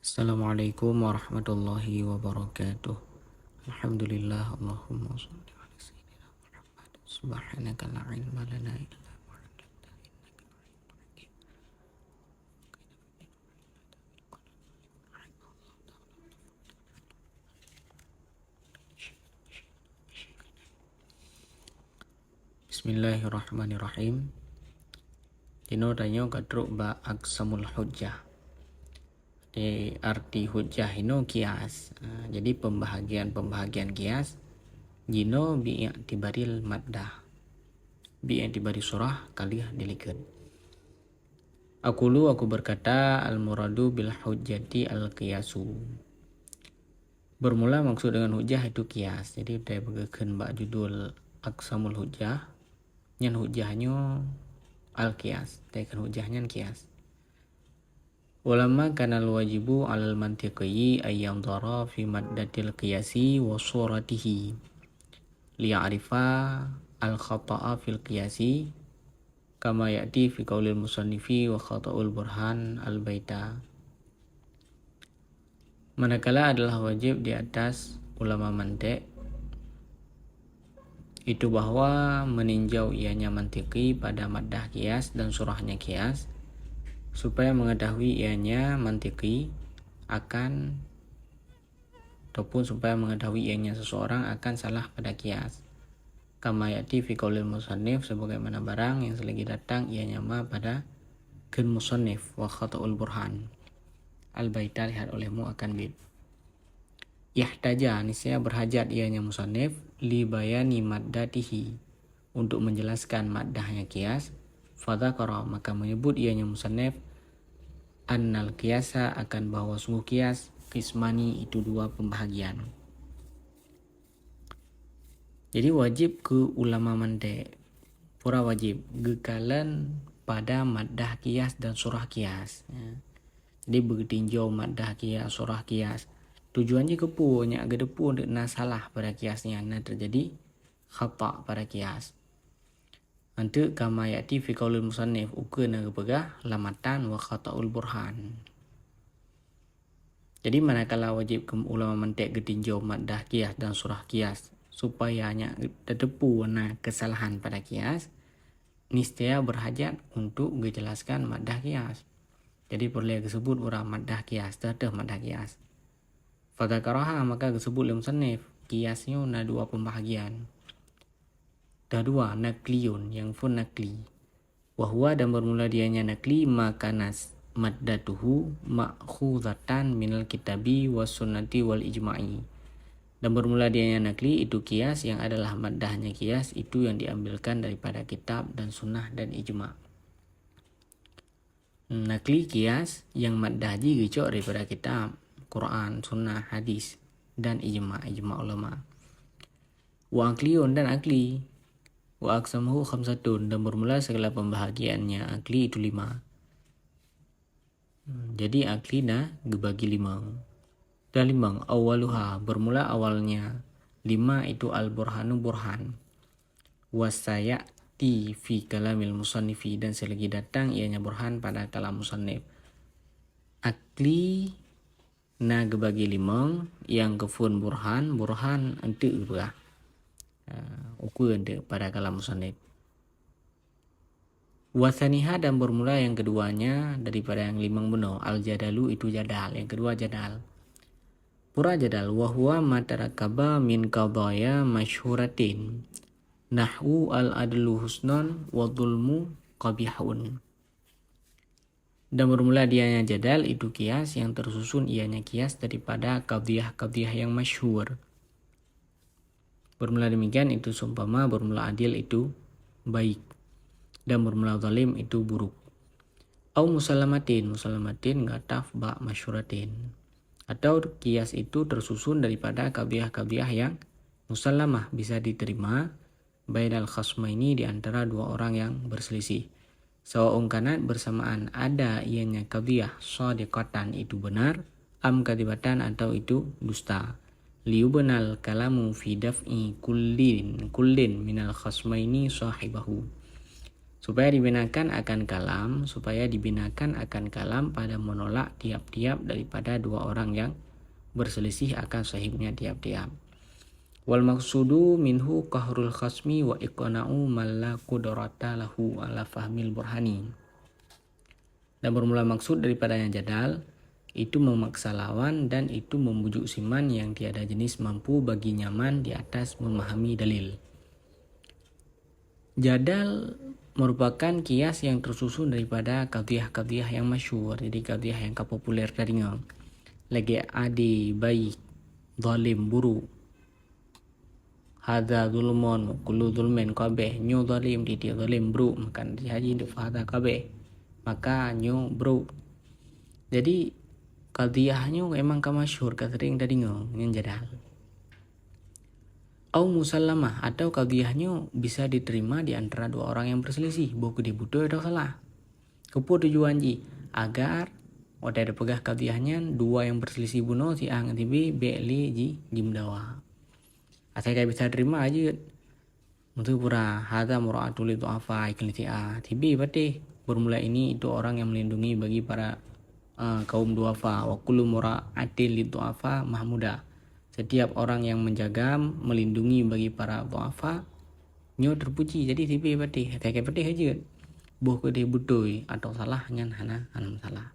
Assalamualaikum warahmatullahi wabarakatuh. Alhamdulillah, Allahumma shalli ala sayyidina Muhammad. Subhanaka la ilma lana illa ma 'allamtana innaka antal hakim. Bismillahirrahmanirrahim. Dino tanyo kadruk ba aksamul hujjah. Di arti hujjah ino kias. Jadi pembahagian kias jino bi'tibaril maddah. Bi'tibari surah kali dilikeun. Aku berkata al-muradu bil hujjati al-qiyasu. Bermula maksud dengan hujjah itu kias. Jadi saya bagikan bak judul aksamul hujjah. Nyan hujjahnya al-qiyas. Tekan hujjahnya kias. Ulama kanal wajibu alal mantiqi ayyam dhara fi maddatil qiyasi wa suratihi liya'rifa al-khata'a fil qiyasi kama ya'ti fi qaulil musannifi wa khata'ul burhan al-baita. Manakala adalah wajib di atas ulama mantik itu bahwa meninjau ianya mantiqi pada maddah qiyas dan surahnya qiyas supaya mengetahui ianya mantiki akan ataupun supaya mengetahui ianya seseorang akan salah pada kias. Kama yati fi qaulil musannif, sebagaimana barang yang selagi datang ianya ma pada ken musannif wa khata'ul burhan. Al-baita lihat olehmu akan bid. Yahtaja niscaya berhajat ianya musannif li bayani maddatihi untuk menjelaskan maddahnya kias. Fadzakara maka menyebut ianya musannif annal qiyasa akan bahwa sungguh kias qismani itu dua pembahagian. Jadi wajib ke ulama mantik pura wajib gekalan pada maddah kias dan surah kias. Jadi bertinjau maddah kias surah kias tujuannya kepunya agak depu nak salah pada kiasnya nak terjadi khata pada kias. Nanti kama yati fi qaulil musannif ukuna kepegah lamatan wa khata'ul burhan. Jadi manakala wajib ke ulama mantik ketinjau maddah kias dan surah kias supaya nya terdepu na kesalahan pada kias, niscaya berhajat untuk menjelaskan maddah kias. Jadi perlu disebut urang maddah kias teteh maddah kias. Fadzakaraha maka disebut oleh musannif kiasnya na dua pembahagian. Kedua, nakliyun yang pun nakli. Wahwa dan bermula dianya nakli makanas maddatuhu ma'khudatan minal kitabi was sunnati wal ijma'i. Dan bermula dianya nakli itu kias yang adalah maddahnya kias itu yang diambilkan daripada kitab dan sunnah dan ijma'. Nakli kias yang maddah gicok daripada kitab, Quran, sunnah, hadis dan ijma' ulama. Wa akliyun dan akli. Wa aqsamuhu khamsatun dan bermula segala pembahagiannya akli itu 5. Jadi akli dibagi 5. Dan 5 awaluha bermula awalnya 5 itu al-burhanu burhan. Wasayati fi kalamil musannifi dan selagi datang ianya burhan pada kalam musannif. Akli gebagi 5 yang kefun burhan ente berah. Ukuran pada kalam musannif. Wasaniha dan bermula yang keduanya daripada yang 5 benar al-jadalu itu jadal, yang kedua jadal. Pura jadal wahwa matarakaba min qadaya masyhuratin nahwu al-adlu husnan wa dhulmu qabihun. Dan bermula dianya jadal itu kias yang tersusun ianya kias daripada qadiyah yang masyhur. Bermula demikian itu seumpama bermula adil itu baik dan bermula zalim itu buruk. Au musallamatin gataf ba masyuratin. Atau kias itu tersusun daripada kabiah yang musallamah bisa diterima bainal khasmaini di antara dua orang yang berselisih. Sawa'un kanat bersamaan ada ianya kabiah shadiqatan itu benar am kadibatan atau itu dusta. Liubnal kalamu fi daf'i kullin minal khasmaini sahibahu. supaya dibinakan akan kalam pada menolak tiap-tiap daripada dua orang yang berselisih akan sahibnya tiap-tiap. Wal maqsudu minhu qahrul khasmi wa iqna'u man la qudrata lahu ala fahmil burhani. Dan bermula maksud daripadanya jadal itu memaksa lawan dan itu membujuk siman yang tiada jenis mampu bagi nyaman di atas memahami dalil. Jadal merupakan kias yang tersusun daripada qadhiyah-qadhiyah yang masyhur, jadi qadhiyah yang populer tadinya. Lagi adi baik zalim buruk, hadza zulmun kullu zulmin qabih, nyu zalim titik zalim buruk, maka haji untuk hadza qabih, maka nyu buruk. Jadi qadhiyahnya memang masyhur sering tadinya yang jadal. Au musallamah, atau qadhiyahnya bisa diterima di antara dua orang yang berselisih, buku dibutuh atau salah. Kepo tujuan ji agar ada pegah qadhiyahnya dua yang berselisih bunuh si A nganti B li ji jimdawa. Asal kayak bisa terima aja. Untuk pura hadza mura'atul du'afa ikhliti A tibi berarti bermula ini itu orang yang melindungi bagi para kaum du'afa, wa kullu mura'atil du'afa mahmuda. Setiap orang yang menjaga melindungi bagi para du'afa nyo terpuji. Jadi tibi berarti kayak berarti aja. Buh ke dia butoi atau salahnya hana salah.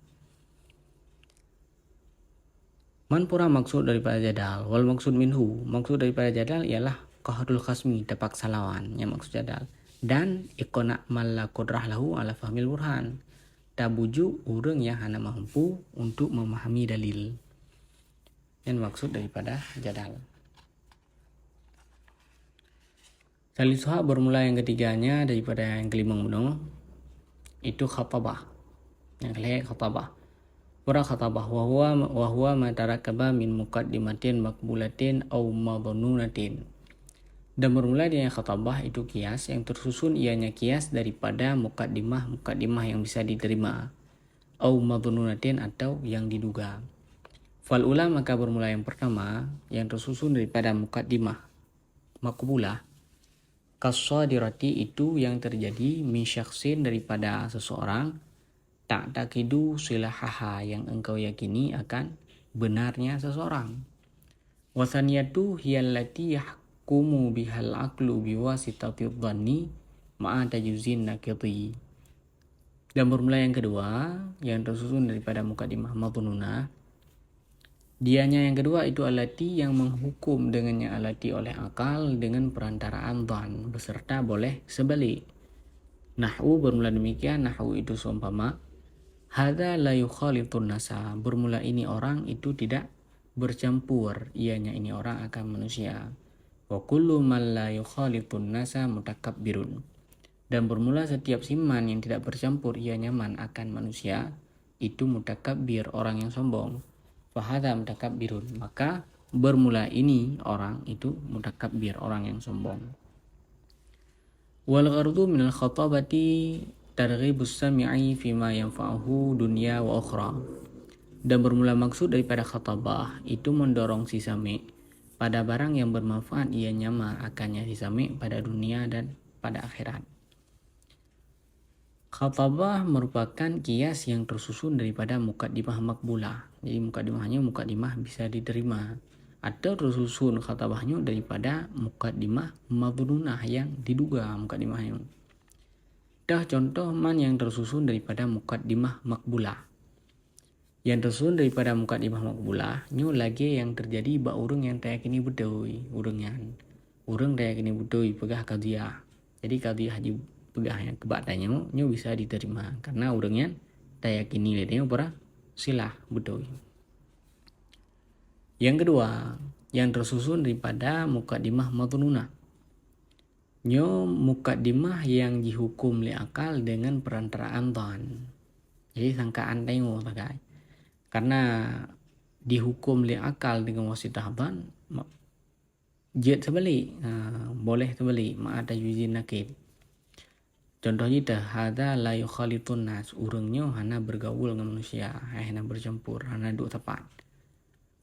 Man pura maksud daripada jadal, wal maksud minhu, maksud daripada jadal ialah qahrul khasmi, terpaksa lawan, yang maksud jadal. Dan iqna' man la qudrah lahu ala fahmil burhan, tabuju orang yang hana mampu untuk memahami dalil. Yang maksud daripada jadal. Salisuha bermula yang ketiganya daripada yang kelima bunuh, itu khatabah. Yang kelima khatabah. Pura khatabah wa huwa ma tarakaba min muqaddimatin maqbulatin aw madhununatin. Dan bermula dengan khatabah itu kias yang tersusun ianya kias daripada muqaddimah yang bisa diterima, aw madhununatin atau yang diduga. Fal ula, maka bermula yang pertama yang tersusun daripada muqaddimah maqbulah, kasadirati itu yang terjadi min syakhsin daripada seseorang, tak takidu silahaha yang engkau yakini akan benarnya seseorang. Wasaniyatu hiyallati yahkumu bihal aqlu biwasitati dhanni ma'a tajuzin nakidhi. Dan bermula yang kedua yang tersusun daripada muqaddimah madhununa, dianya yang kedua itu alati yang menghukum dengannya alati oleh akal dengan perantaraan dhan beserta boleh sebalik. Nahwu bermula demikian, nahwu itu seumpama hadza la yukhalitun nasa, bermula ini orang itu tidak bercampur, ianya ini orang akan manusia. Wa kullu man la yukhalitun nasa mutakabbirun, dan bermula setiap siman yang tidak bercampur ianya man akan manusia itu mutakabbir, orang yang sombong. Fahadha mutakabbirun, maka bermula ini orang itu mutakabbir, orang yang sombong. Wal ghardu minal khatabati targhibus sami'i fima yanfa'uhu dunya wa ukhra. Dan bermula maksud daripada khatabah itu mendorong si sami pada barang yang bermanfaat ia nyama akannya si sami pada dunia dan pada akhirat. Khatabah merupakan kias yang tersusun daripada muqaddimah maqbulah. Jadi muqaddimah bisa diterima, atau tersusun khatabahnya daripada muqaddimah madhununah yang diduga muqaddimahnya. Dah contoh man yang tersusun daripada muqaddimah maqbulah. Yang tersusun daripada muqaddimah maqbulah nyu lagi yang terjadi ba urang yang tayakini betul, urang tayakini betul pegah qadhiyah. Jadi qadhiyah haji pegahnya kebatanya nyu bisa diterima karena urangnya tayakini ledenya para silah betul. Yang kedua yang tersusun daripada muqaddimah madhununah, nyo muqaddimah yang dihukum li akal dengan perantaraan dhan. Jadi sangkaan tengok takai. Karena dihukum li akal dengan wasitah dhan, jet sebalik, boleh sebalik, ma'ata yuzin nakid. Contohnya dah hadza la yukhalitun nas, urangnya hana bergaul dengan manusia, hana bercampur, hana duk tepat.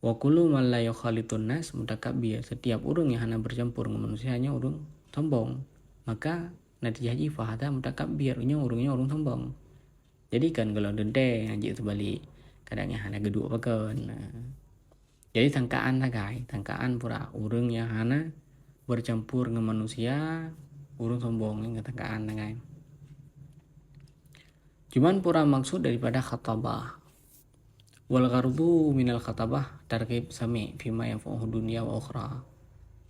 Wa kullu man la yukhalitun nas mutakabbir, setiap urang yang hana bercampur dengan manusianya urang sombong. Maka nanti jadi fahada mutakabbir urungnya urung sombong. Jadi kan kalau dende anjir terbalik kadangnya hana geduk pakan. Jadi tangkaan lah guys, tangkaan pura urung yang hana bercampur dengan manusia urung sombong ini tangkaan lah guys. Cuman pura maksud daripada khatabah. Wal ghardu minal khatabah targhib sami fima yanfa'uhu dunya wa ukhra.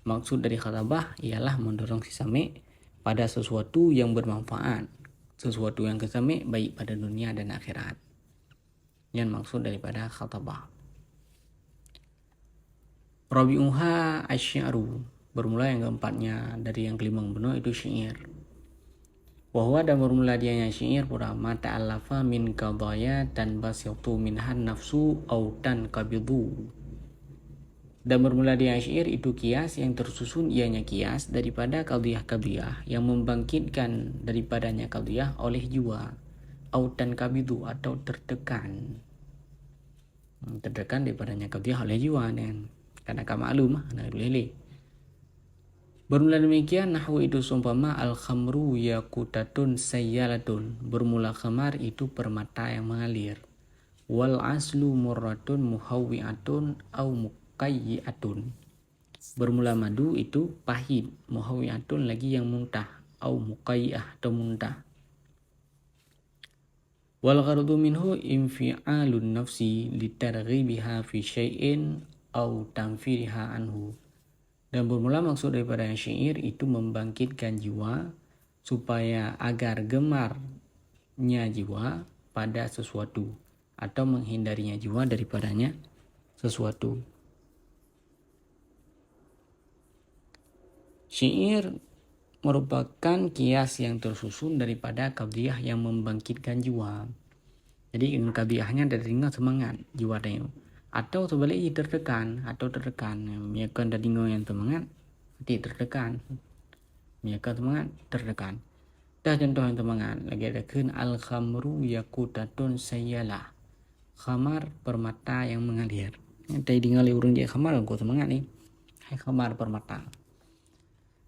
Maksud dari khatabah ialah mendorong si sami pada sesuatu yang bermanfaat, sesuatu yang kesami baik pada dunia dan akhirat. Yang maksud daripada khatabah. Rabi'uha asy-syi'ru, bermula yang keempatnya dari yang kelima benar itu syair. Wahwa dan bermula dianya syair pura mata alafa min qadaya dan basyatu minhan nafsu au tan kabidu. Dan bermula dia syair itu kias yang tersusun ianya kias daripada qadiyah yang membangkitkan daripadanya qadiyah oleh jiwa au tan kabidu atau tertekan. Tertekan daripadanya qadiyah oleh jiwa dan karena maklum nah lele. Bermula demikian nahwu itu seumpama al-khamru yaqutatun sayyalatun, bermula khamar itu permata yang mengalir. Wal aslu murratun muhawwi'atun au muqayyi'atun, bermula madu itu pahit, muhawwi'atun lagi yang muntah, au muqayyi'ah atau muntah. Wal ghardu minhu infi'alun nafsi litarghibiha fi syai'in au tanfiriha anhu. Dan bermula maksud daripada syair itu membangkitkan jiwa supaya agar gemarnya jiwa pada sesuatu atau menghindarinya jiwa daripadanya sesuatu. Syair merupakan kias yang tersusun daripada qadiyah yang membangkitkan jiwa. Jadi qadiyahnya dari semangat jiwa tengok. Atau sebaliknya tertekan miakan dadingo yang semangat nanti tertekan miakan semangat tertekan. Dah contoh yang semangat lagi ada kun al khamru yaqutatun sayyalah, khamar permata yang mengalir. Tadi dengar urang dia khamar aku semangat ni hai khamar permata.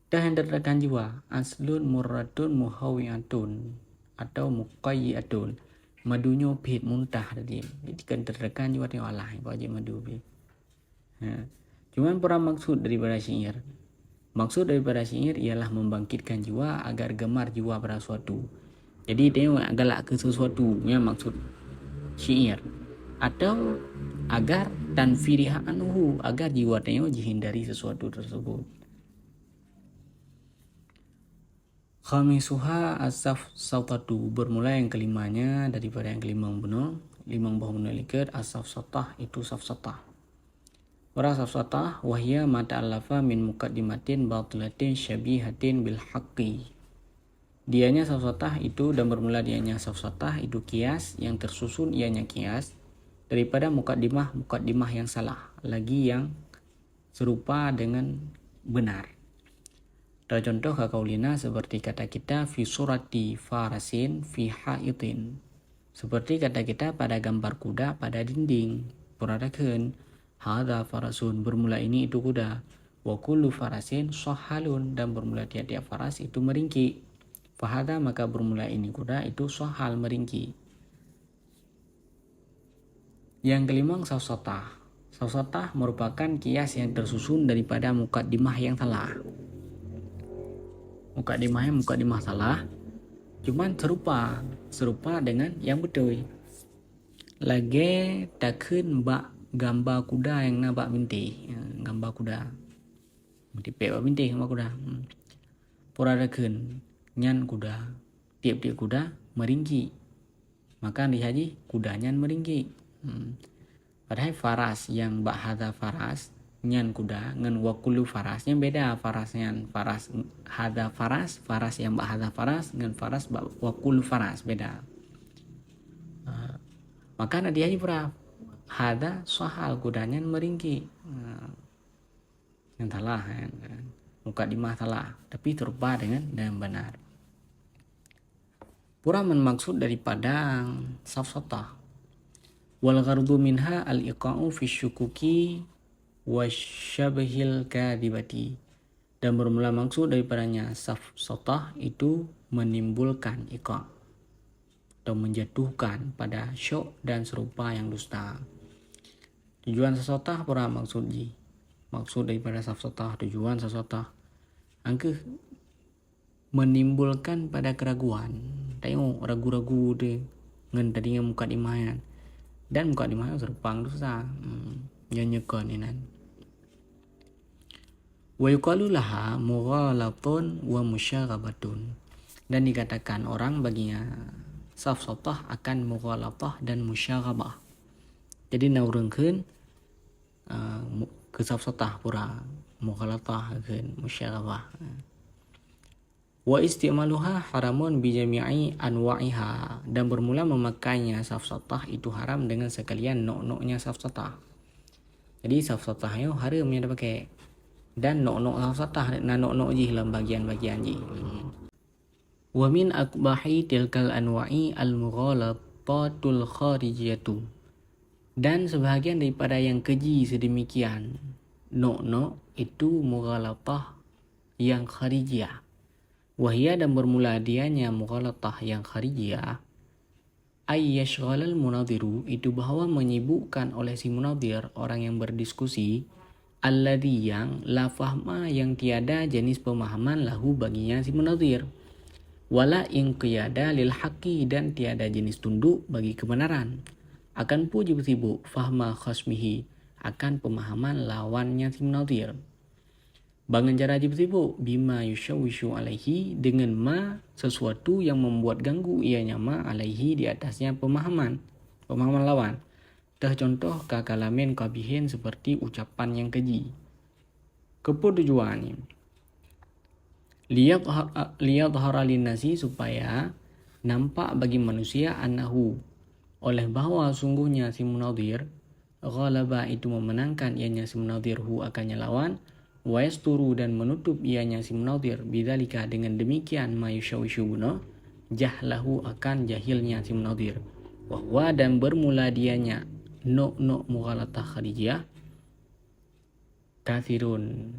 Dah yang tertekan jiwa aslun murratun muhawwi'atun atau muqayyi'atun, madunya pahit muntah tadi. Jadi kan tertekan juga tengok Allah wajib madu pahit. Cuman pura maksud daripada syair. Maksud daripada syair ialah membangkitkan jiwa agar gemar jiwa pada sesuatu. Jadi tengok galak ke sesuatu yang maksud syair. Atau agar tanfiriha anhu, agar jiwa tengok dihindari sesuatu tersebut. Khamisuha asaf sautatu, bermula yang kelimanya daripada yang kelima benar, limang bawah benar likat asaf satah itu safsatah. Wara safsatah wahya mata alafa min muqaddimatin batilatin syabihatin bil haqqi. Dianya safsatah itu dan bermula dianya safsatah itu kias yang tersusun ianya kias daripada muqaddimah yang salah lagi yang serupa dengan benar. Contoh kakaulina seperti kata kita fi surati farasin fi haitin. Seperti kata kita pada gambar kuda pada dinding. Peradakan hadza farasun, bermula ini itu kuda. Wa kullu farasin sahalun, dan bermula tiap-tiap faras itu meringki. Fahada maka bermula ini kuda itu sahal meringki. Yang kelima safsatah. Safsatah merupakan kias yang tersusun daripada muqaddimah yang salah. Muqaddimah salah, cuman serupa dengan yang betul. Lagi takun bak gambar kuda yang nak bak binti, gambar kuda. Mesti bak binti gambar kuda. Pura takun nyan kuda, tiap-tiap kuda meringki. Maka dihaji kuda nyan meringki. Padahal faras yang bak hadza faras nyan kuda ngan wakulu farasnya beda. Farasnya faras hadza faras yang bak hadza faras ngan faras bak wakulu faras beda. Maka dia aja pura hadza sahal kudanya meringki. Yang salah muqaddimah salah tapi terupa dengan benar. Pura maksud daripada safsatah. Wal ghardu minha al-iqa'u fi syukuki wasyabhil kadibati. Dan bermula maksud daripadanya safsatah itu menimbulkan iqa atau menjatuhkan pada syok dan serupa yang dusta. Tujuan safsatah pura maksud ji. Maksud daripada safsatah, tujuan safsatah angka menimbulkan pada keraguan. Tengok ragu-ragu dia ngan tadi muka imayan. Dan muka imayan serupa dusta. Yang nyekon ni nan. Wa yuqalu laha mughalatun wa musyaghabatun. Dan dikatakan orang baginya safsatah akan mughalatah dan musyaghabah. Jadi naurengkeun ke safsatah pura mughalatah keun musyaghabah. Wa istimaluha haramun bi jami'i anwa'iha. Dan bermula memakainya safsatah itu haram dengan sekalian nok-noknya safsatah. Jadi safsatah yo haram yang dah pakai. Dan nok-nok safsatah na nok-nok ji dalam bagian-bagian ji. Wa min akbahi tilkal anwa'i al-mughalatatul kharijiyatu. Dan sebahagian daripada yang keji sedemikian nok-nok itu mughalatah yang kharijiyah. Wahia dan bermula dianya mughalatah yang kharijiyah ay yashghalal munadhiru itu bahawa menyibukkan oleh si munadhir orang yang berdiskusi alladhi yang la fahma yang tiada jenis pemahaman lahu baginya si munadhir wala inqiyada lil haqqi dan tiada jenis tunduk bagi kebenaran akan puji bersibuk fahma khasmihi akan pemahaman lawannya si munadhir. Bangan cara bersibuk bima yushawishu alaihi dengan sesuatu yang membuat ganggu ianya alaihi di atasnya pemahaman lawan. Contoh kakalamin kabihin seperti ucapan yang keji. Keputujuan lihat haralin nasi supaya nampak bagi manusia annahu oleh bahwa sungguhnya si munadhir ghalaba itu memenangkan ianya si munadhir hu akannya lawan wa yasturu dan menutup ianya si munadhir bidzalika dengan demikian mayushawishu guna jahlahu akan jahilnya si munadhir wa dan bermula dianya nok mughalatah kharijiyah kathirun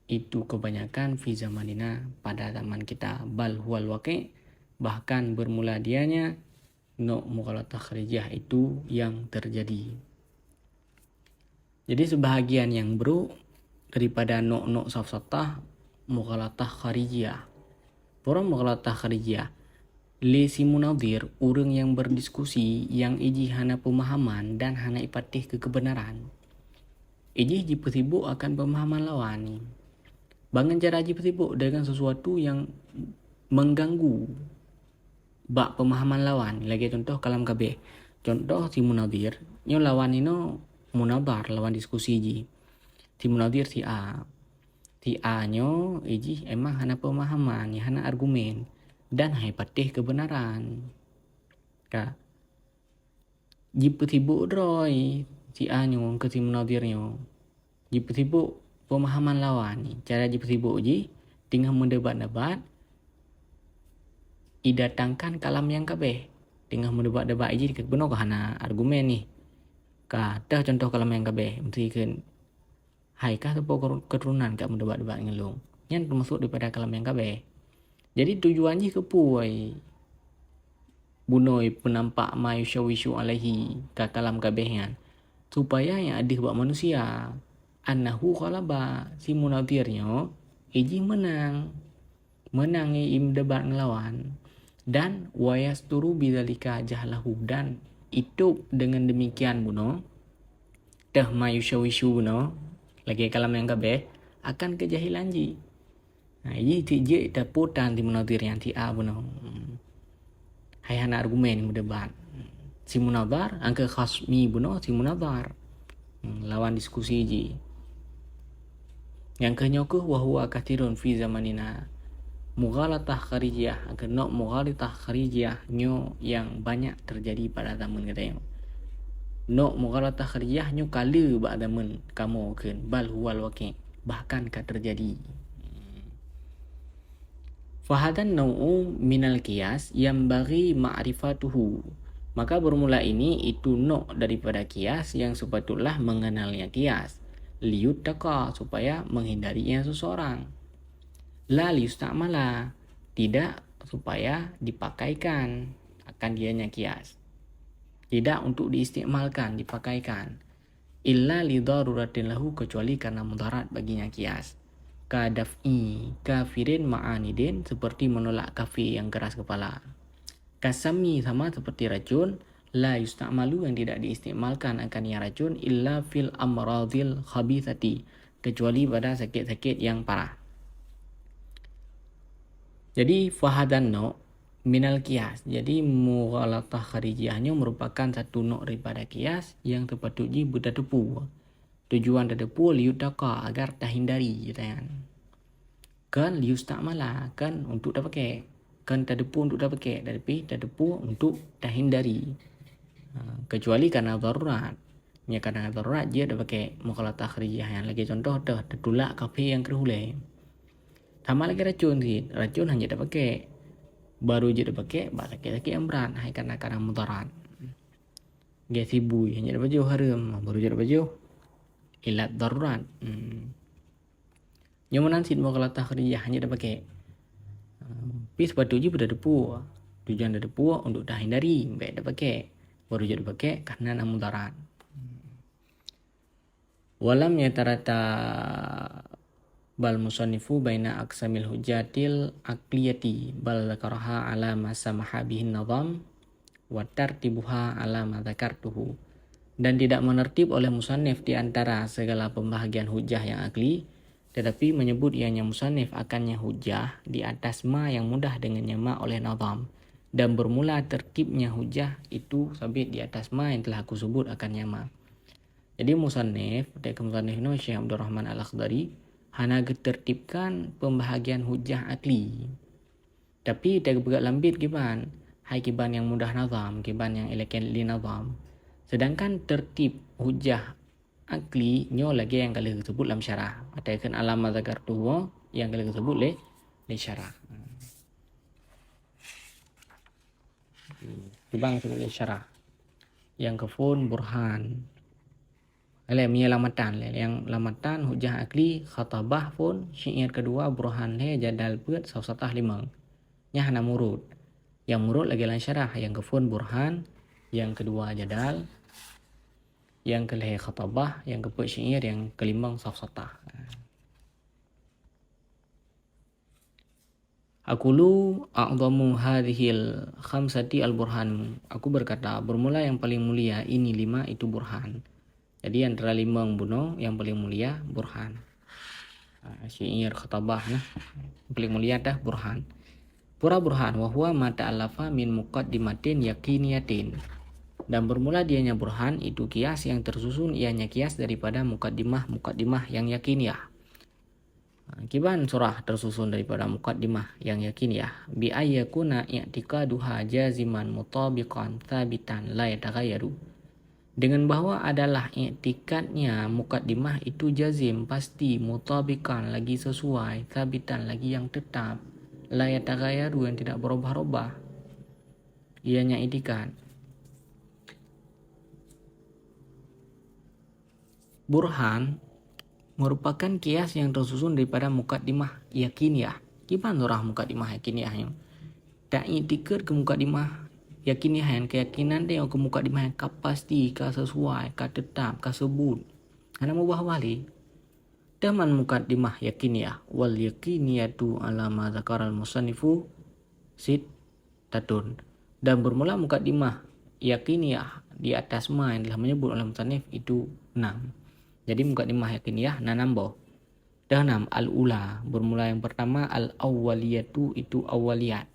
itu kebanyakan fi zamanina pada zaman kita bal huwal waqi bahkan bermula dianya nok mughalatah kharijiyah itu yang terjadi. Jadi sebahagian yang bro daripada nok safsatah mughalatah kharijiyah. Orang mughalatah kharijiyah li si munadhir orang yang berdiskusi yang iji hana pemahaman dan hana ipatih ke kebenaran. Iji sibuk akan pemahaman lawan ni. Bangan cara sibuk dengan sesuatu yang mengganggu bak pemahaman lawan. Lagi contoh kalam kabeh. Contoh si munadhir nyo lawan ni no munadhar lawan diskusi ji. Si munadhir si A. Si A nyo iji emang hana pemahaman, hana argumen dan hai patih kebenaran. Ka. Jipu sibuk droi si A nyo ke si munadhir nyo. Jipu sibuk pemahaman lawan ni. Cara jipu sibuk ji tinggal mendebat-debat idatangkan kalam yang kabeh. Tinggal mendebat-debat iji benar ke hana argumen ni. Ka dah contoh kalam yang kabeh mesti kan hai kah sepo keturunan kat mendebat-debat ngelung. Yang termasuk daripada kalam yang kabeh. Jadi tujuannya kepuai bunoi penampak mayushawishu alaihi ka kalam kabehnya supaya yang adih buat manusia annahu ghalaba si munadhirnya iji menang im debat ngelawan dan wayasturu bidzalika jahlahu dan itu dengan demikian buno dah mayushawishu buno lagi kalam yang kabeh akan kejahilan ji. Nah, ini tijik daputan di munadhir yang ti A buno. Hai hana argumen berdebat. Si munadhar angka khasmi buno si munadhar. Lawan diskusi ji. Yang kenyokuh wa huwa kathirun fi zamanina. Mughalatah kharijiyah angka nok mughalatah kharijiyah nyo yang banyak terjadi pada zaman kita. Nok mughalatah kharijiyah nyo kala bak zaman kamu kan bal huwal waqi bahkan ka terjadi. Fahadan nau'u minal qiyas yang bagi ma'rifatuhu. Maka bermula ini itu nok daripada qiyas yang sepatutnya mengenalnya qiyas. Liyuttaqa supaya menghindarinya seseorang. La liyustamala, tidak supaya dipakaikan akan dianya kias. Tidak untuk diistimalkan, dipakaikan. Illa li daruratin lahu, kecuali karena mudarat baginya kias. Kadaf'i kafirin ma'anidin, seperti menolak kafir yang keras kepala. Kasami, sama seperti racun. La yusta'malu, yang tidak diistimalkan akan yang racun. Illa fil amradil khabithati, kecuali pada sakit-sakit yang parah. Jadi fahadan no minal kias. Jadi mughalatah kharijiyahnya merupakan satu nok daripada kias yang sepatutnya berdadepu. Tujuan dadepu liutaka, agar terhindari, kan. Kan liustamala, kan untuk dah pakai. Kan dadepu untuk dah pakai, tapi dadepu untuk terhindari. Kecuali karena darurat. Ya, karena darurat dia dah pakai mughalatah kharijiyah. Yang lagi contoh dah tertulak kafe yang kerhulai. Sama lagi racun sih. Racun hanya dah pakai. Baru je dah pakai, sakit-sakit yang berat. Hai karena mudarat. Gas ibu hanya dah baju haram. Baru je dah baju. Ilat darurat. Yang menansit mughalatah kharijiyah hanya dah pakai. Tapi sepatutnya pada depu. Tujuan dah depu untuk dah hindari. Baik dah pakai. Baru je dah pakai karena mudarat. Walam yatarata bal musannifu baina aqsamil hujatil aqliyati bal zakaraha ala ma samaha bihin nazam wa tartibuha ala ma dzakartuhu. Dan tidak menertib oleh musannif di antara segala pembahagian hujah yang akli, tetapi menyebut ianya musannif akannya hujah di atas ma yang mudah dengannya ma oleh nazam, dan bermula tertibnya hujah itu sabit di atas ma yang telah aku sebut akannya ma. Jadi musannif, musannif ini Syekh Abdul Rahman Al-Akhdari, hana tertibkan pembahagian hujah akli. Tapi tak bergerak lambit kiban, hai kiban yang mudah nazam, kiban yang elegan li nazam. Sedangkan tertib hujah akli nyo lagi yang kali disebut dalam syarah. Atakan alama zakartuhu yang kali disebut le syarah. Kibang sebut le syarah. Yang kefun burhan. Punya lamatan yang lamatan hujah akli khatabah pun syair kedua burhan jadal buat sausatah limang nya hana murud. Yang murud lagi lan syarah, yang kefun burhan, yang kedua jadal, yang kelih khatabah, yang keempat syair, yang kelimang sausatah. Aqulu a'dhamu hadhil khamsati al-burhan. Aku berkata bermula yang paling mulia ini 5 itu burhan. Jadi antara 5 bunuh yang paling mulia burhan. Syair khatabah nah. Paling mulia dah burhan. Pura burhan wa huwa ma ta'alafa min muqaddimatin yaqiniyatin. Dan bermula dianya burhan itu kias yang tersusun ianya kias daripada muqaddimah yang yakiniyah. Kiban surah tersusun daripada muqaddimah yang yakiniyah. Bi ayyakuna i'tiqaduha jaziman mutabiqan thabitan la yataghayyaru. Dengan bahwa adalah i'tikadnya muqaddimah itu jazim, pasti, mutabikan lagi sesuai, thabitan lagi yang tetap, la yataghayyaru yang tidak berubah-ubah. Ianya i'tikad. Burhan merupakan kias yang tersusun daripada muqaddimah yakiniyah. Gimana surah muqaddimah yakiniyahnya? Tak i'tikad ke muqaddimah yakiniyah yang keyakinan dia ke muqaddimah yang pasti, ka sesuai, ka tetap, ka sebut. Ana mubah wali. Daman muqaddimah yakiniyah wal yakiniyatu ala ma dzakara al-musannifu tatun. Dan bermula muqaddimah yakiniyah di atas ma yang telah menyebut oleh musannif itu 6. Jadi muqaddimah yakiniyah 6 nambah. Dah 6 al-ula, bermula yang pertama al-awwaliyatu itu awaliyat.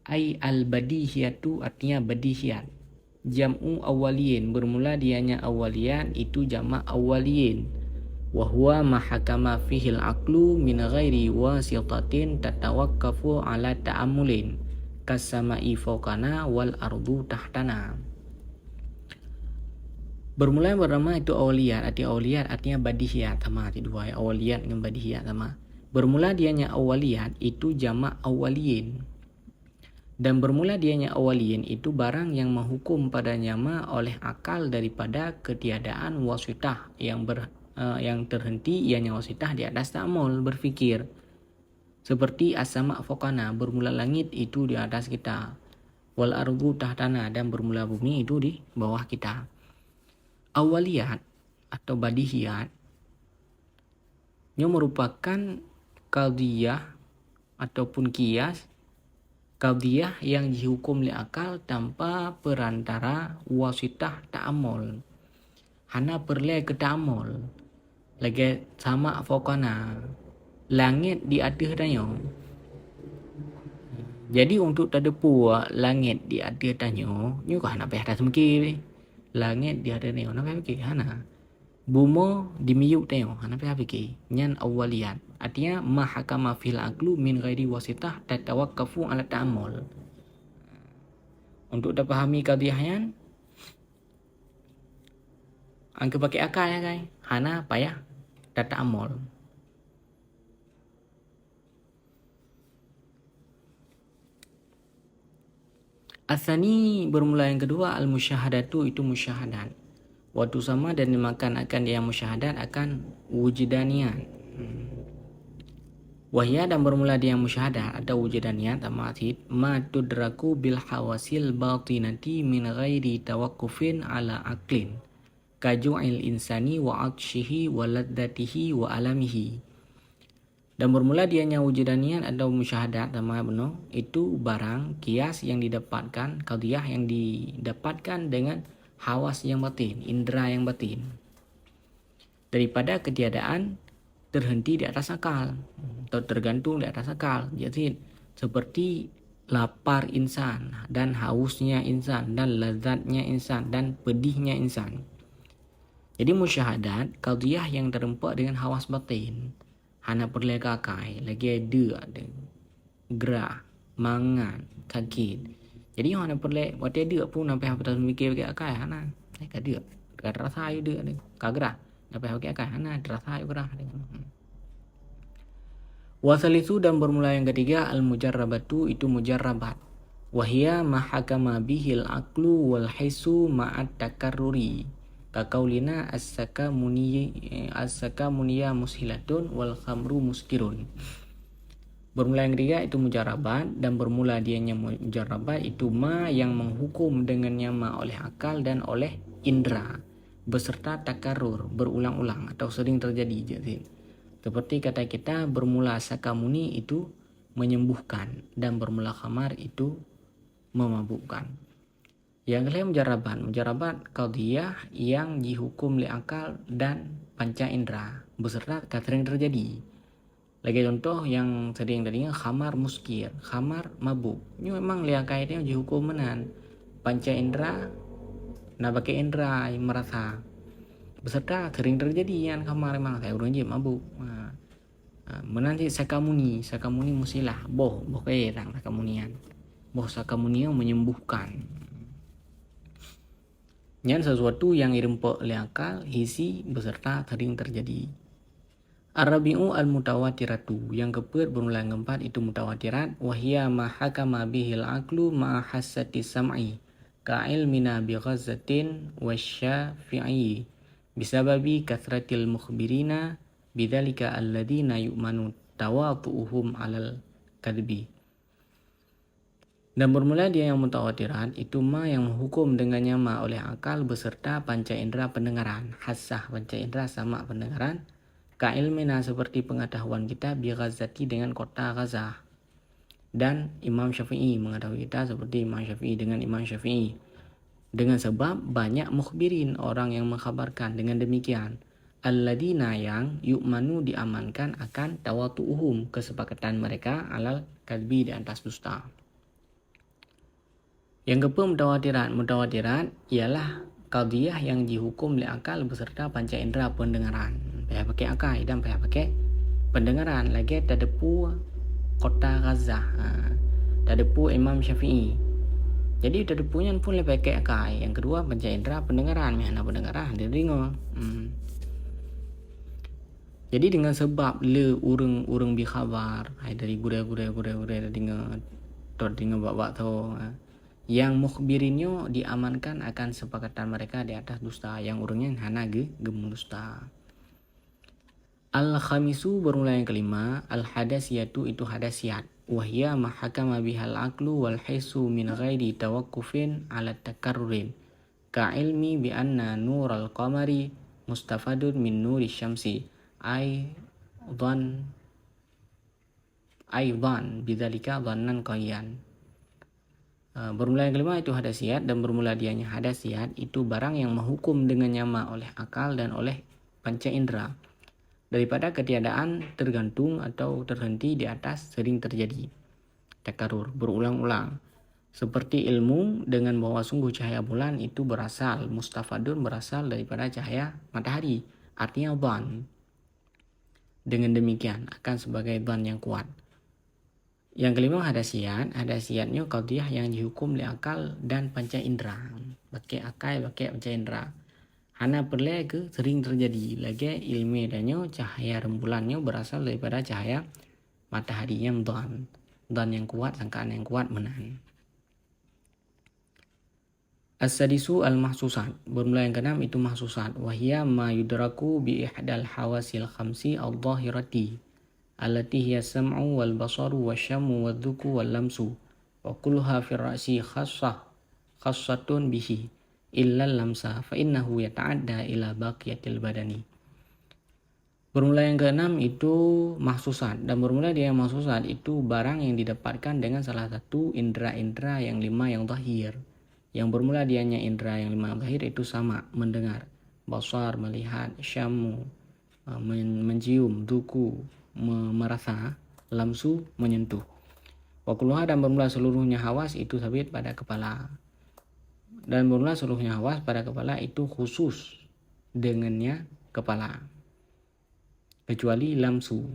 Ai al-badihiyatu artinya badihiyat. Jam'u awaliyin, bermula dianya awaliyat itu jamak awaliyin. Wa huwa ma hakama fihi al-aqlu min ghairi wasitatin tatawaqqafu ala ta'ammulin kasama'i fawqana wal ardu tahtana. Bermula yang pertama itu awaliyat, artinya badihiyat, sama dua awaliyat dengan badihiyat sama. Bermula dianya awaliyat itu jamak awaliyin. Dan bermula dianya awaliyin itu barang yang menghukum padanya ma oleh akal daripada ketiadaan wasitah yang terhenti ianya wasitah di atas ta'amul berfikir. Seperti as-sama' fawqana, bermula langit itu di atas kita. Wal ardu tahtana, dan bermula bumi itu di bawah kita. Awaliyat atau badihiyat nya merupakan qadiyah ataupun qiyas, qadiyah yang dihukum li akal tanpa perantara wasitah ta'amul. Hana perle ke ta'amul. Lagi sama fawqana, langit di atas tanya. Jadi untuk tadapu langit di atas tanya, nyu kah nak payah atas mungkin. Langit di atas tanya, nak payah fikir hana. Bumo di miyuk tanya, hana payah fikir. Nyan awaliyat. Artinya ma hakama fil aqlu min ghairi wasitah tatawakkafu ala ta'amul. Untuk dah pahami qadiyahnya, angka pakai akal ya guys. Hana payah ta'amul. Asani bermula yang kedua al-musyahadatu itu musyahadat. Waktu sama dan dimakan akan dia musyahadat akan wujudaniyat. Wahya dan bermula dia musyahadat atau wujudaniyat amatid ma tudraku bil hawasil batinati min ghairi tawakkufin ala aqlin kaju'il insani wa atshihi wa ladzatihi wa alamihi. Dan bermula dianya wujudaniyat atau musyahadat sama benar itu barang kias yang didapatkan, qadiyah yang didapatkan dengan hawas yang batin, indera yang batin, daripada ketiadaan terhenti di atas akal atau tergantung di atas akal. Jadi seperti lapar insan dan hausnya insan dan lezatnya insan dan pedihnya insan. Jadi musyahadat qadiyah yang terempak dengan hawas batin. Hana perlu kakai, lagi ada gerah, mangan, sakit. Jadi hana perlu buat dia pun sampai apa mikir pakai akai hana. Ada rasa ayu dia kagerah. Sampai pakai akai hana rasa ayu gerah. Wasalisu dan bermula yang ketiga al-mujarrabatu itu mujarrabat. Wahia mahakama bihil aqlu wal hisu ma'at takarruri. Kakaulina as-saka muniya mushilatun wal khamru muskirun. Bermula yang ketiga itu mujarrabat dan bermula dianya mujarrabat itu ma yang menghukum dengannya ma oleh akal dan oleh indera beserta takarrur berulang-ulang atau sering terjadi. Jadi seperti kata kita bermula sakamuni itu menyembuhkan dan bermula khamar itu memabukkan. Yang lain mujarrabat qadiyah yang dihukum li akal dan panca indera beserta sering terjadi. Lagi contoh yang sering tadinya khamar muskir, khamar mabuk. Ini memang li akal itu dihukum menan panca indera nak pakai indera yang merasa beserta sering terjadi yang khamar memang saya urang je mabuk. Menanti sakamuni musilah boh kayak orang sakamunian. Boh sakamuni yang menyembuhkan. Yang sesuatu yang irempak oleh akal, hisi beserta sering terjadi. Ar-rabi'u al-mutawatiratu, yang bermula yang keempat itu mutawatirat. Wahia mahakama bihil aqlu ma'ahassati sam'i ka'ilmina bi ghazzatin wasyafi'i bisababi kathratil mukhbirina bidzalika alladhina yu'manu tawatu'uhum alal kadbi. Dan bermula dia yang mutawatirat itu ma yang menghukum dengannya ma oleh akal beserta panca indera pendengaran, hassah panca indera sama pendengaran, kailmina seperti pengetahuan kita bi ghazati dengan kota Ghazah. Dan Imam Syafi'i mengetahui kita seperti Imam Syafi'i dengan Imam Syafi'i. Dengan sebab banyak mukhbirin orang yang mengkhabarkan dengan demikian. Alladina yang yu'manu diamankan akan tawatu'uhum kesepakatan mereka alal kadbi di atas dusta. Yang keempat mutawatirat ialah qadiyah yang dihukum oleh akal beserta panca indera pendengaran. Payah pakai akal dan payah pakai pendengaran. Lagi tadapu kota Ghazah, tadapu Imam Syafi'i. Jadi tadapunya pun lebih pakai akal. Yang kedua panca indera pendengaran, mana pendengaran dia dengar. Jadi dengan sebab le urang bi khabar, dari gura-gura dengar bab tu. Yang mukhbirinyo diamankan akan sepakatan mereka di atas dusta, yang urangnya hana gemun dusta. Al-khamisu bermula yang kelima, al-hadasiyatu itu hadasiyat. Wahya mahakama bihal aqlu wal hisu min ghairi tawakkufin ala takarrurin. Ka ilmi bi anna nural qamari mustafadun min nuri syamsi. Aidan bidzalika dhannan qayan. Bermula yang kelima itu hadasiyat, dan bermula dianya hadasiyat itu barang yang menghukum dengan nyama oleh akal dan oleh panca indera, daripada ketiadaan, tergantung atau terhenti di atas, sering terjadi takarur, berulang-ulang. Seperti ilmu dengan bahwa sungguh cahaya bulan itu mustafadun berasal daripada cahaya matahari, artinya dhan. Dengan demikian akan sebagai dhan yang kuat. Yang kelima hadasiyatnya qadiyah yang dihukum oleh akal dan panca indera. Pakai akal, pakai panca indera. Hana perle ke sering terjadi. Lagi ilmu danyo cahaya rembulannya berasal daripada cahaya matahari yang dhan. Dhan yang kuat, sangkaan yang kuat menahan. As-sadisu al-mahsusat. Bermula yang keenam itu mahsusat. Wahia ma yudraku bi ihdal hawasil khamsi al-dhahirati. Allati hiya sam'u wal basaru wasyamu wadzuku wal lamsu. Wa kulluha fi ra'si khassatun bihi. Illa lamsa fa innahu yata'adda ila baqiyatil badani. Bermula yang keenam itu mahsusat, dan bermula dia mahsusat itu barang yang didapatkan dengan salah satu indera-indera yang lima yang zahir. Yang bermula dianya indera yang lima yang zahir itu sama, mendengar, basar melihat, syamu mencium, duku merasa, lamsu menyentuh. Wa kulluha, dan bermula seluruhnya hawas itu sabit pada kepala. Dan bermula seluruhnya hawas pada kepala itu khusus dengannya kepala, kecuali lamsu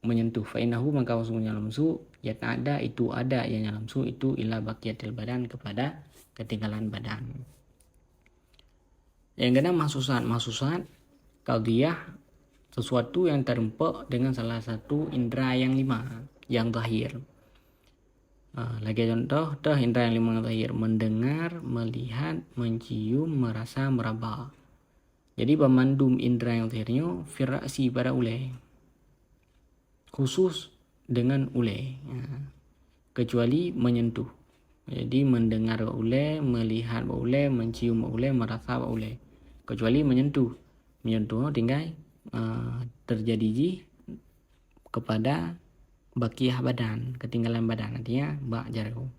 menyentuh. Fa innahu, maka sesungguhnya lamsu yata'adda itu ada, ianya lamsu itu ila baqiyatil badan, kepada ketinggalan badan. Yang keenam mahsusat qadiyah sesuatu yang terempak dengan salah satu indera yang lima yang zahir. Lagi contoh, indera yang lima yang zahir: mendengar, melihat, mencium, merasa, meraba. Jadi pemandum indera yang zahirnya firasi pada ule, khusus dengan ule, kecuali menyentuh. Jadi mendengar ule, melihat ule, mencium ule, merasa ule, kecuali menyentuh tinggal terjadi kepada bakiyah badan, ketinggalan badan, artinya bak jaraku.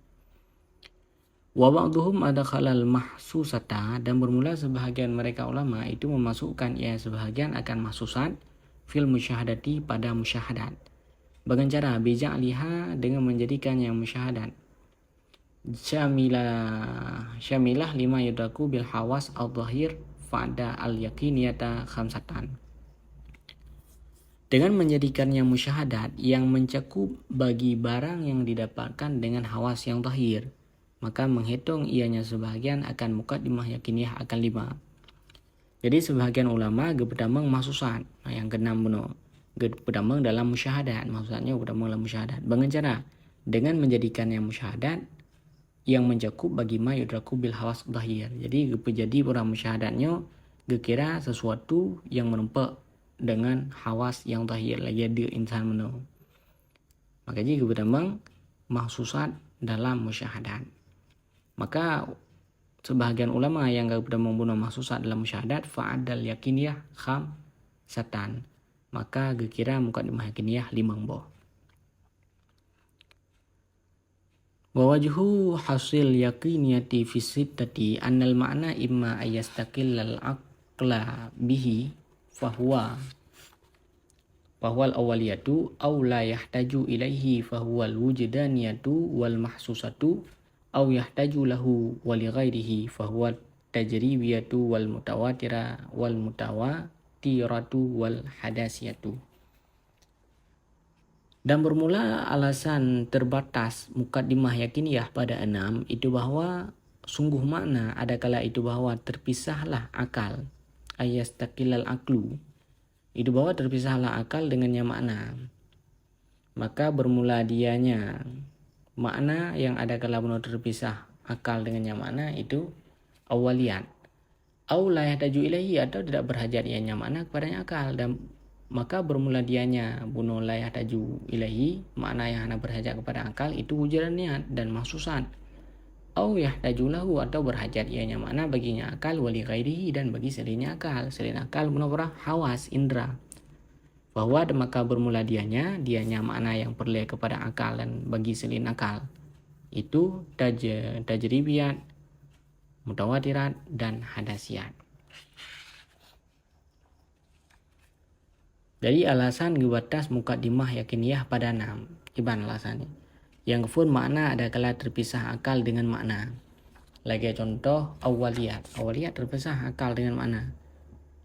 Wa ba'dhum adkhalal mahsusata, dan bermula sebahagian mereka ulama itu memasukkan sebahagian akan mahsusat fil musyahadati, pada musyahadat. Dengan cara bija'liha, dengan menjadikannya musyahadat syamilah lima yudaku bil hawas al-zahir fa'da al-yakiniyata khamsatan. Dengan menjadikannya musyahadat yang mencakup bagi barang yang didapatkan dengan hawas yang zahir, maka menghitung ianya sebahagian akan muqaddimah yakiniyah akan lima. Jadi sebahagian ulama gepedamang mahsusat, yang keenam benar, gepedamang dalam musyahadat, maksudnya gepedamang dalam musyahadat. Dengan cara dengan menjadikannya musyahadat yang mencakup bagi ma yudraku bil hawas zahir. Jadi gepejadi orang musyahadatnya gekira sesuatu yang menempak dengan hawas yang zahir lagi ada insan menu. Makanya gepedamang mahsusat dalam musyahadat. Maka sebahagian ulama yang gepedamang membunuh mahsusat dalam musyahadat fa'adal yakiniyah khamsatan, maka gekira muqaddimah yakiniyah limang boh. Wa wajhu hasil yakiniyati fi sittati annal ma'na imma ayastaqillal aqla bihi fahuwa al-awwaliyatu aw la yahtaju ilaihi fahuwa al-wujdaniyatu wal mahsusatu aw yahtaju lahu wa li ghairihi fahuwa tajribiyatu wal mutawatiratu wal hadasiyatu. Dan bermula alasan terbatas muqaddimah yakiniyah pada 6 itu bahwa sungguh makna ada kala itu bahwa terpisahlah akal, ayastaqilal aqlu, itu bahwa terpisahlah akal dengannya makna. Maka bermula dianya makna yang ada kala benar terpisah akal dengannya makna itu awaliyat. Au la yahtaju ilaihi, atau tidak berhajat ianya makna kepadanya akal. Dan maka bermula dianya bunuh la yahtaju ilahi, makna yang hana berhajat kepada akal itu wujudan niat dan mahsusan. Au yahtaju lahu, atau berhajat ianya makna baginya akal, wali ghairihi, dan bagi selainnya akal. Selain akal munawwarah hawas indra. Bahwa maka bermula dianya makna yang perlu kepada akal dan bagi selain akal itu tajribiyat, mutawatirat, dan hadasiyat. Jadi alasan gebatas mukaddimah yakiniyah pada 6. Iban alasannya. Yang kefur makna ada kala terpisah akal dengan makna. Lagi contoh awaliyat. Awaliyat terpisah akal dengan makna.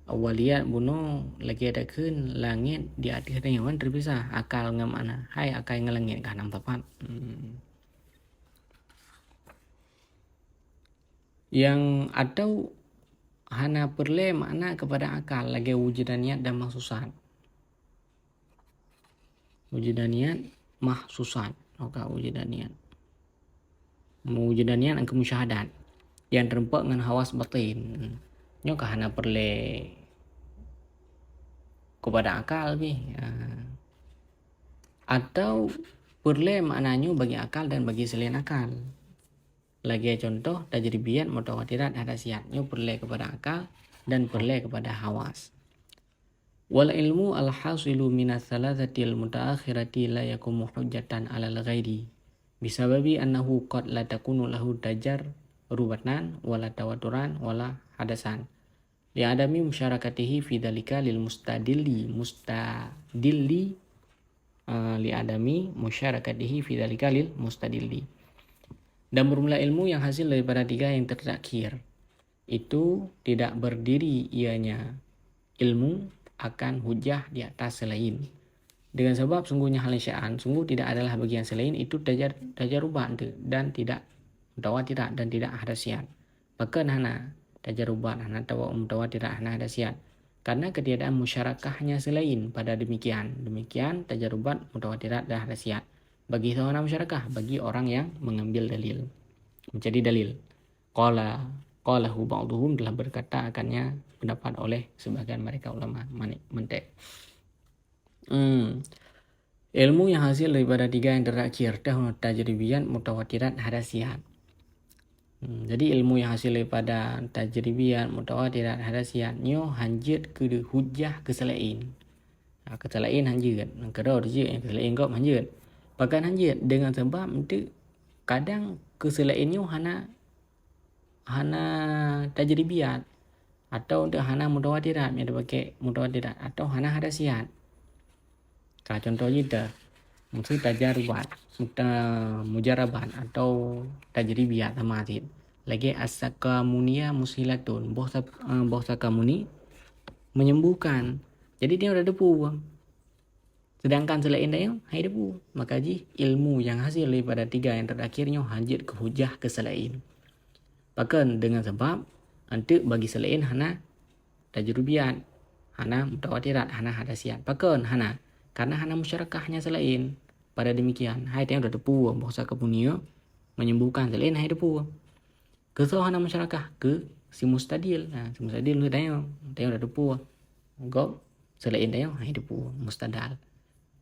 Awaliyat bunuh lagi ada kun langit di akhirnya kan terpisah akal dengan makna. Hai akal dengan langit kan nam tepat. Yang atau hana perle makna kepada akal lagi wujudan niat dan mahsusan. Wujudan niat mahsusan. Oke, wujudan niat. Wujudan niat angka musyahadat yang terempat dengan hawas batin. Nyoka hana perle kepada akal bi. Atau perle maknanya bagi akal dan bagi selain akal. Lagi contoh tajribiyat, mutawatirat, hadasiyat. Nyo perle kepada akal dan perle kepada hawas. Wal ilmu al-hasilu minas salasatil mutaakhirati la yakumu hujjatan alal ghairi bisababi annahu qad la takunu lahu tajar rubatan wala tawaturan wala hadasan li adami musyarakatihi fi dzalika lil mustadilli li adami musyarakatihi fi dzalika lil mustadilli. Dan bermula ilmu yang hasil daripada 3 yang terakhir itu tidak berdiri ianya ilmu akan hujah di atas selain. Dengan sebab sungguhnya hal sya'an, sungguh tidak adalah bagian selain itu tajarubat dan tidak mutawatirat dan tidak hadasiyat. Bahkan hana tajarubat, hana mutawatirat, hana hadasiyat. Karena ketiadaan musyarakahnya selain pada demikian tajarubat, mutawatirat, dan hadasiyat. Bagi seorang musyarakah, bagi orang yang mengambil dalil, menjadi dalil. Qalahu ba'duhum, telah berkata akannya pendapat oleh sebagian mereka ulama mantek. Ilmu yang hasil daripada 3 yang terakhir tajribiyat, mutawatirat, hadasiyat. Jadi ilmu yang hasil daripada tajribiyat, mutawatirat, hadasiyat nyo hanjit ke hujah kesalain. Kesalain hanjit, kedua dia yang kesalain kau hanjit. Bahkan hanjit dengan sebab itu kadang kesalainnya hana tajribiyat atau untuk hana mutawatirat, yang dipakai mutawatirat atau hana hadasiyat. Kalau contohnya dah maksud tajarubat, mujarabat atau tajribiyat sama asid. Lagi as-sakamunia musilatun, boh sakamuni menyembuhkan. Jadi dia udah depu. Sedangkan selain dia hai depu. Maka ilmu yang hasil daripada 3 yang terakhirnya hanjit ke hujah ke selain. Bahkan dengan sebab nanti bagi selain hana tajribiyat, hana mutawatirat, hana hadasiyat. Bahkan hana karena hana musyarakahnya selain. Pada demikian hai dia udah depu bahasa kepunia menyembuhkan selain hai depu. Kesal hana musyarakah ke si mustadil. Si mustadil tu dia udah depu. Gop selain dia hai depu mustadal.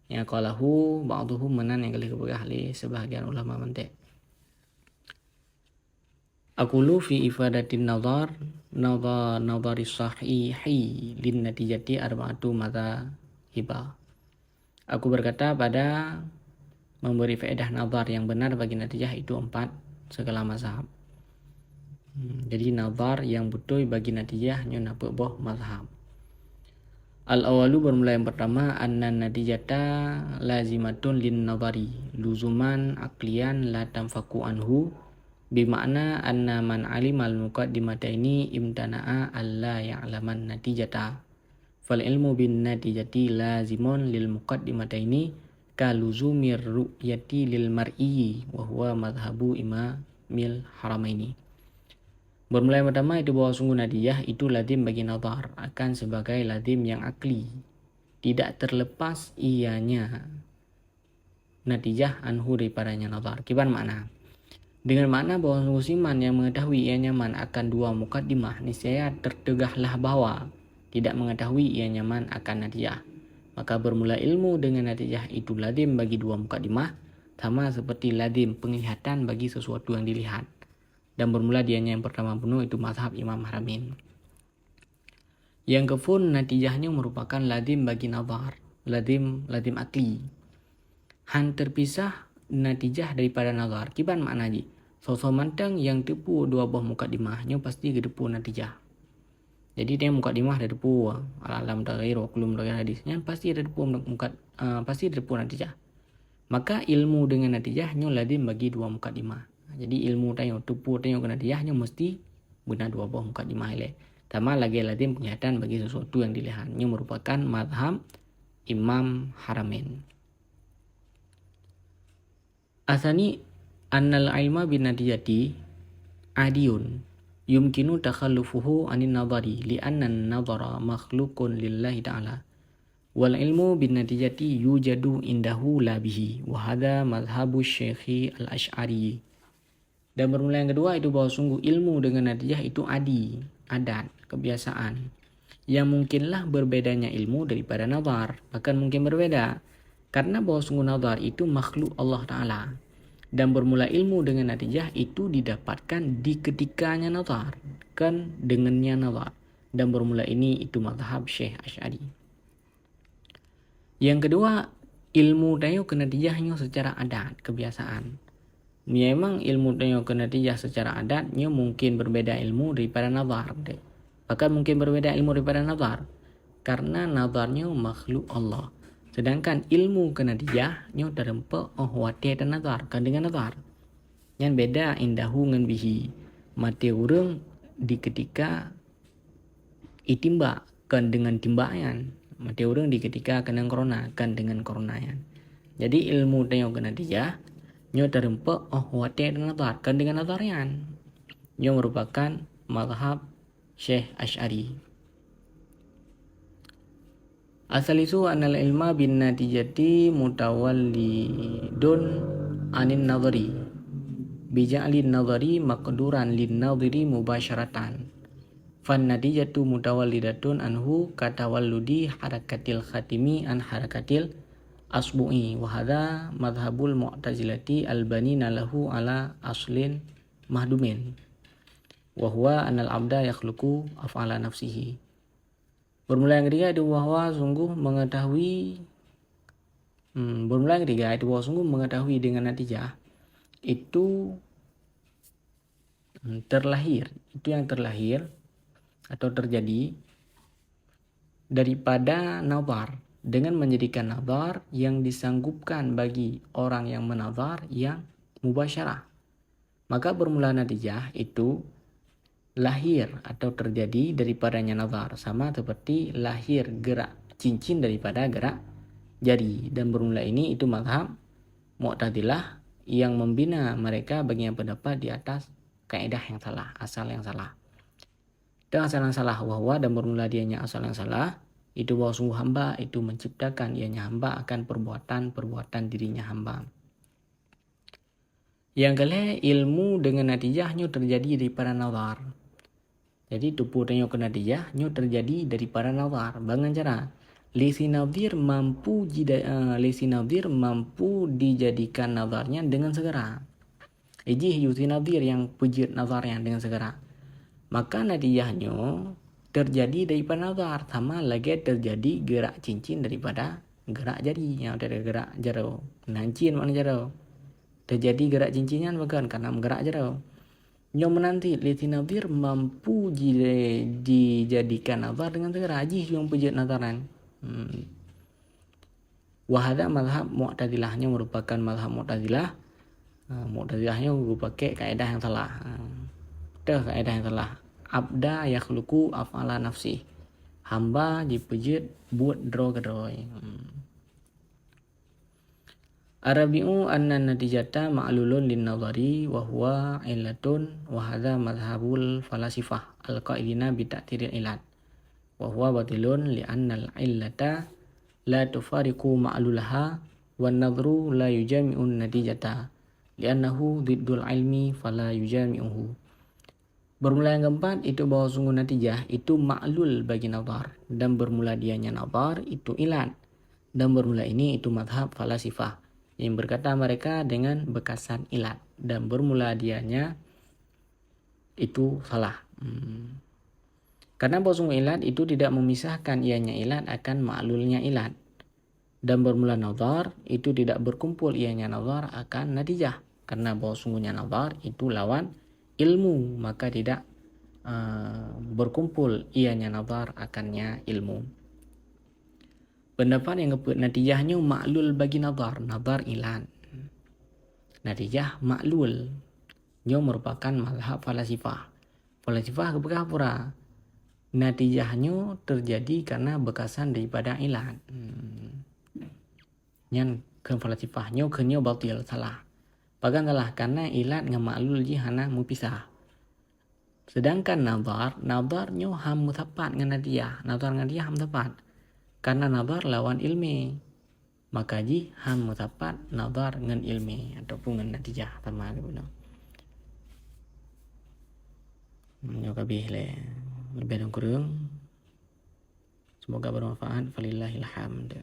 Yang qalahu ba'duhum menan yang kali kepada ahli sebahagian ulama mantek. Aqulu fi ifadatin nadhari sahihi lin natijati arba'atu madzahiba. Aku berkata pada memberi faedah nazar yang benar bagi natijah itu 4 segala mazhab. Jadi nazar yang betul bagi natijah nyo napuk boh mazhab. Al-awalu bermula yang pertama anna natijata lazimatun lin nadhari luzuman aqlian la tanfaku anhu bimakna anna man alimal muqaddimataini imtana'a alla ya'laman natijata fal ilmu bin natijati lazimun lil muqaddimataini ka luzumir ru'yati lil mar'i wa huwa madhhabu imamil haramaini. Bermula yang pertama itu bahwa sungguh natijah itu lazim bagi nazar akan sebagai lazim yang akli, tidak terlepas ianya natijah anhu daripadanya nazar. Kiban makna dengan makna bahwa sungguh siman yang mengetahui ia nyaman akan 2 mukaddimah niscaya tertegahlah bahwa tidak mengetahui ia nyaman akan natijah. Maka bermula ilmu dengan natijah itu lazim bagi dua mukaddimah, sama seperti lazim penglihatan bagi sesuatu yang dilihat. Dan bermula dianya yang pertama penuh itu mazhab Imam Haramain. Yang kefun natijahnya merupakan lazim bagi nazar, lazim akli. Han terpisah natijah daripada nazar. Kiban makna ji? So mantang yang tepu dua buah mukaddimahnya pasti kedepu natijah. Jadi dia mukaddimah ada depu al-alam taghair wa kullu taghair hadisnya pasti ada depu pasti ada depu natijah. Maka ilmu dengan natijahnya lazim bagi dua mukaddimah. Jadi ilmu tanya tepu tanya ke natijahnya mesti guna dua buah mukaddimah ile. Tama lagi lazim penglihatan bagi sesuatu yang dilihatnya merupakan mazhab Imam Haramain. Asani annal ilma bin natijati adiyun yumkinu takhallufuhu anin nadhari li'anna an-nadhara makhluqun lillahi ta'ala wal ilmu bin natijati yujadu indahu la bihi wa hadha madhhabu Syekhi al-Asy'ari. Dan bermula yang kedua itu bahwa sungguh ilmu dengan natijah itu adat, kebiasaan yang mungkinlah berbedanya ilmu daripada nazar, bahkan mungkin berbeda karena bahwa sungguh nazar itu makhluk Allah Ta'ala. Dan bermula ilmu dengan natijah itu didapatkan di ketikanya nazar, kan dengannya nazar. Dan bermula ini itu mazhab Syekh Asy'ari. Yang kedua, ilmu tayo ke natijahnya secara adat, kebiasaan. Memang ilmu tayo ke natijah secara adatnya mungkin berbeda ilmu daripada nazar. Bahkan mungkin berbeda ilmu daripada nazar karena nazarnya makhluk Allah. Sedangkan ilmu ke natijahnya terempak wati dan nazar kan dengan nazar. Yang beda indahu ngan bihi. Mati urang di ketika itimbak kan dengan timbakan. Mati urang di ketika kena corona kan dengan coronayan. Jadi ilmu tanya ke natijahnya terempak wati dan nazar kan dengan nazarian. Yang merupakan mazhab Syekh Asy'ari. Asalisu anal ilma bin natijati mutawallidun anin nadhari bija'lin nadhari maqduran lin nadhiri mubasyaratan fan natijatu mutawallidatun anhu katawalludi harakatil khatimi an harakatil asbu'i wa hadha madhhabul mu'tazilati albanina lahu ala aslin mahdumin wa huwa anal abda yakhluqu af'ala nafsihi. Bermula yang ketiga itu bahwa sungguh mengetahui dengan natijah itu terlahir, itu yang terlahir atau terjadi daripada nazar dengan menjadikan nazar yang disanggupkan bagi orang yang menazar yang mubasyarah. Maka bermula natijah itu lahir atau terjadi daripadanya nazar, sama seperti lahir gerak cincin daripada gerak jari. Dan bermula ini itu mazhab Mu'tazilah yang membina mereka bagi yang pendapat di atas kaidah yang salah, asal yang salah. Dan asal yang salah bahwa dan bermula dianya asal yang salah itu bahwa sungguh hamba itu menciptakan ianya hamba akan perbuatan dirinya hamba. Yang kedua, ilmu dengan natijahnya terjadi daripada nazar. Jadi tupu tanya ke natijahnya terjadi daripada nazar. Dengan cara lesi nazir mampu dijadikan nazarnya dengan segera. Ijih yusi nazir yang pujit nazarnya dengan segera. Maka natijahnya terjadi daripada nazar, sama lagi terjadi gerak cincin daripada gerak jari yang dari gerak jaro. Nancin makna jaro. Terjadi gerak cincinnya bukan karena gerak jaro. Yang menanti leti nazir mampu dijadikan nazar dengan segera. Ajih yang pujit nazaran. Wahada mazhab Mu'tazilahnya merupakan mazhab Mu'tazilah. Mu'tazilahnya pakai kaidah yang salah. Kaidah yang salah. Abda yakhluqu af'ala nafsi. Hamba dipujit buat kedoi. Arabi'u anna natijata ma'lulun lin nazari wa huwa illatun wa hadha madhhabul falasifah al-qailina bi ta'tiril ilat wa huwa batilun li anna al-illata la tufariqu ma'lulaha wan nadhru la yujami'u natijata li'annahu diddul ilmi fala yujami'uhu. Bermula yang keempat itu bahwa sungguh natijah itu ma'lul bagi nazar dan bermula dianya nazar itu ilat. Dan bermula ini itu madhab falasifah yang berkata mereka dengan bekasan ilat, dan bermula dianya itu salah. Karena bahwa ilat itu tidak memisahkan ianya ilat akan ma'lulnya ilat. Dan bermula nazar itu tidak berkumpul ianya nazar akan natijah. Karena bahwa sungguhnya nazar itu lawan ilmu, maka tidak berkumpul ianya nazar akannya ilmu. Pendapat yang keempat, natijahnya ma'lul bagi nazar ilat. Natijah ma'lul. Ia merupakan mazhab falasifah. Falasifah kepura natijahnya terjadi karena bekasan daripada ilat. Yang ke falasifahnya kenya batil salah. Bagan salah karena ilat dengan ma'lul jihana mupisah. Sedangkan nazarnya ham mutapat dengan natijah. Nazar dengan dia ham tepat. Karena nazar lawan ilmi. Maka ji ham mutapat nazar dengan ilmi ataupun dengan natijah sama gitu. Nyoka bihle lebih dan kurang. Semoga bermanfaat. Falillahilhamd.